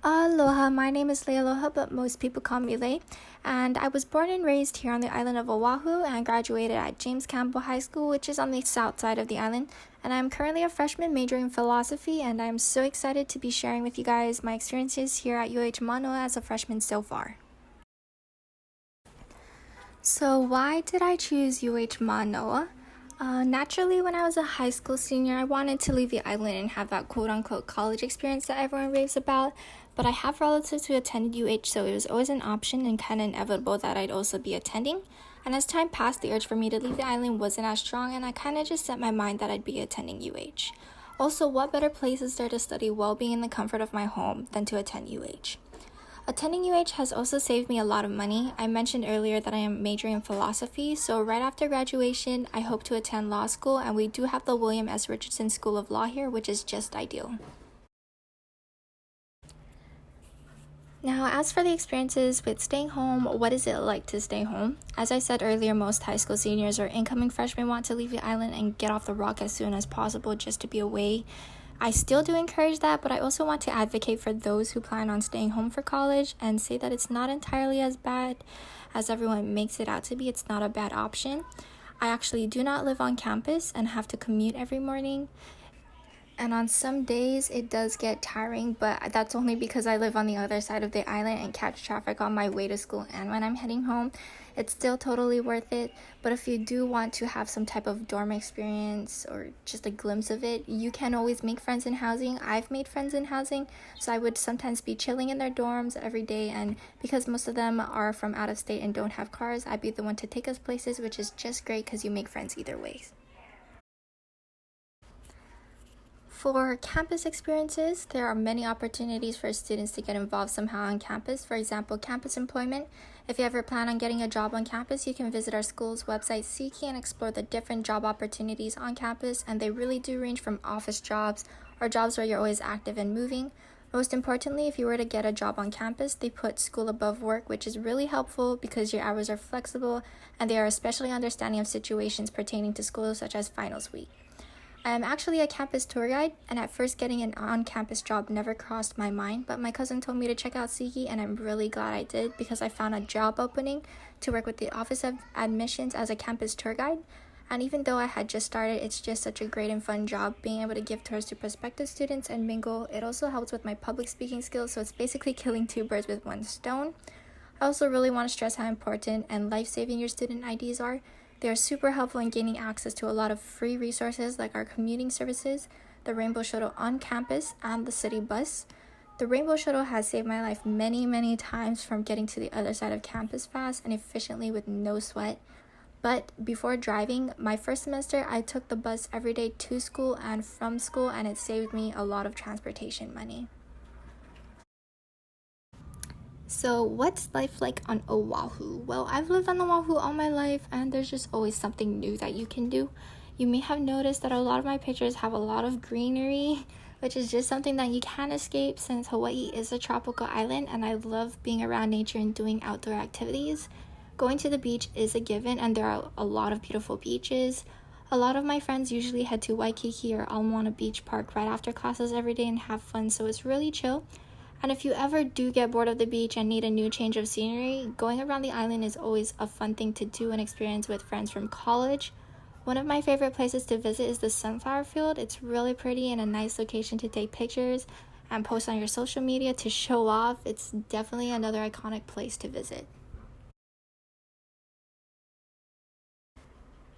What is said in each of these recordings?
Aloha, my name is Leialoha, but most people call me Lei. And I was born and raised here on the island of Oahu and graduated at James Campbell High School, which is on the south side of the island. And I'm currently a freshman majoring in philosophy, and I'm so excited to be sharing with you guys my experiences here at Manoa as a freshman so far. So, why did I choose Manoa? Naturally, when I was a high school senior, I wanted to leave the island and have that quote-unquote college experience that everyone raves about, but I have relatives who attended so it was always an option and kind of inevitable that I'd also be attending. And as time passed, the urge for me to leave the island wasn't as strong, and I kind of just set my mind that I'd be attending Also, what better place is there to study well-being in the comfort of my home than to attend Attending has also saved me a lot of money. I mentioned earlier that I am majoring in philosophy, so right after graduation, I hope to attend law school, and we do have the William S. Richardson School of Law here, which is just ideal. Now, as for the experiences with staying home, what is it like to stay home? As I said earlier, most high school seniors or incoming freshmen want to leave the island and get off the rock as soon as possible just to be away. I still do encourage that, but I also want to advocate for those who plan on staying home for college and say that it's not entirely as bad as everyone makes it out to be. It's not a bad option. I actually do not live on campus and have to commute every morning. And on some days, it does get tiring, but that's only because I live on the other side of the island and catch traffic on my way to school and when I'm heading home. It's still totally worth it, but if you do want to have some type of dorm experience or just a glimpse of it, you can always make friends in housing. I've made friends in housing, so I would sometimes be chilling in their dorms every day, and because most of them are from out of state and don't have cars, I'd be the one to take us places, which is just great because you make friends either way. For campus experiences, there are many opportunities for students to get involved somehow on campus. For example, campus employment. If you ever plan on getting a job on campus, you can visit our school's website, Seeking, and explore the different job opportunities on campus, and they really do range from office jobs or jobs where you're always active and moving. Most importantly, if you were to get a job on campus, they put school above work, which is really helpful because your hours are flexible and they are especially understanding of situations pertaining to school, such as finals week. I am actually a campus tour guide, and at first getting an on-campus job never crossed my mind, but my cousin told me to check out Siki, and I'm really glad I did because I found a job opening to work with the Office of Admissions as a campus tour guide. And even though I had just started, it's just such a great and fun job being able to give tours to prospective students and mingle. It also helps with my public speaking skills, so it's basically killing two birds with one stone. I also really want to stress how important and life-saving your student IDs are. They are super helpful in gaining access to a lot of free resources like our commuting services, the Rainbow Shuttle on campus, and the city bus. The Rainbow Shuttle has saved my life many times from getting to the other side of campus fast and efficiently with no sweat. But before driving, my first semester, I took the bus every day to school and from school, and it saved me a lot of transportation money. So, what's life like on Oahu? Well, I've lived on Oahu all my life, and there's just always something new that you can do. You may have noticed that a lot of my pictures have a lot of greenery, which is just something that you can't escape since Hawaii is a tropical island, and I love being around nature and doing outdoor activities. Going to the beach is a given, and there are a lot of beautiful beaches. A lot of my friends usually head to Waikiki or Ala Beach Park right after classes every day and have fun, so it's really chill. And if you ever do get bored of the beach and need a new change of scenery, going around the island is always a fun thing to do and experience with friends from college. One of my favorite places to visit is the Sunflower Field. It's really pretty and a nice location to take pictures and post on your social media to show off. It's definitely another iconic place to visit.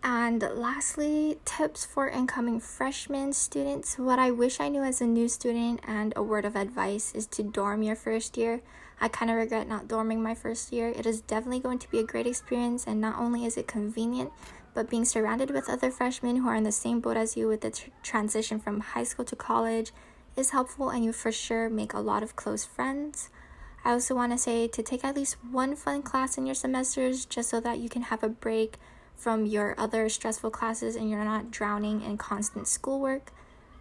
And lastly, tips for incoming freshman students. What I wish I knew as a new student and a word of advice is to dorm your first year. I kind of regret not dorming my first year. It is definitely going to be a great experience, and not only is it convenient, but being surrounded with other freshmen who are in the same boat as you with the transition from high school to college is helpful, and you for sure make a lot of close friends. I also want to say to take at least one fun class in your semesters just so that you can have a break from your other stressful classes and you're not drowning in constant schoolwork.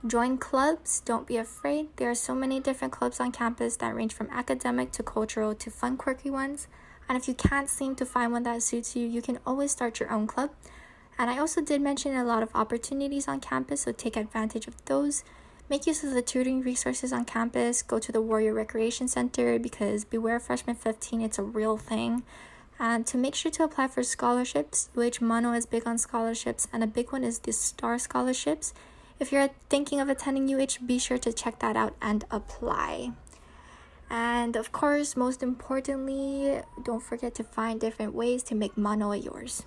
Join clubs, don't be afraid. There are so many different clubs on campus that range from academic to cultural to fun, quirky ones. And if you can't seem to find one that suits you, you can always start your own club. And I also did mention a lot of opportunities on campus, so take advantage of those. Make use of the tutoring resources on campus. Go to the Warrior Recreation Center because beware freshman 15, it's a real thing. And to make sure to apply for scholarships, which Mano is big on scholarships, and a big one is the STAR scholarships. If you're thinking of attending UH, be sure to check that out and apply. And of course, most importantly, don't forget to find different ways to make Manoa yours.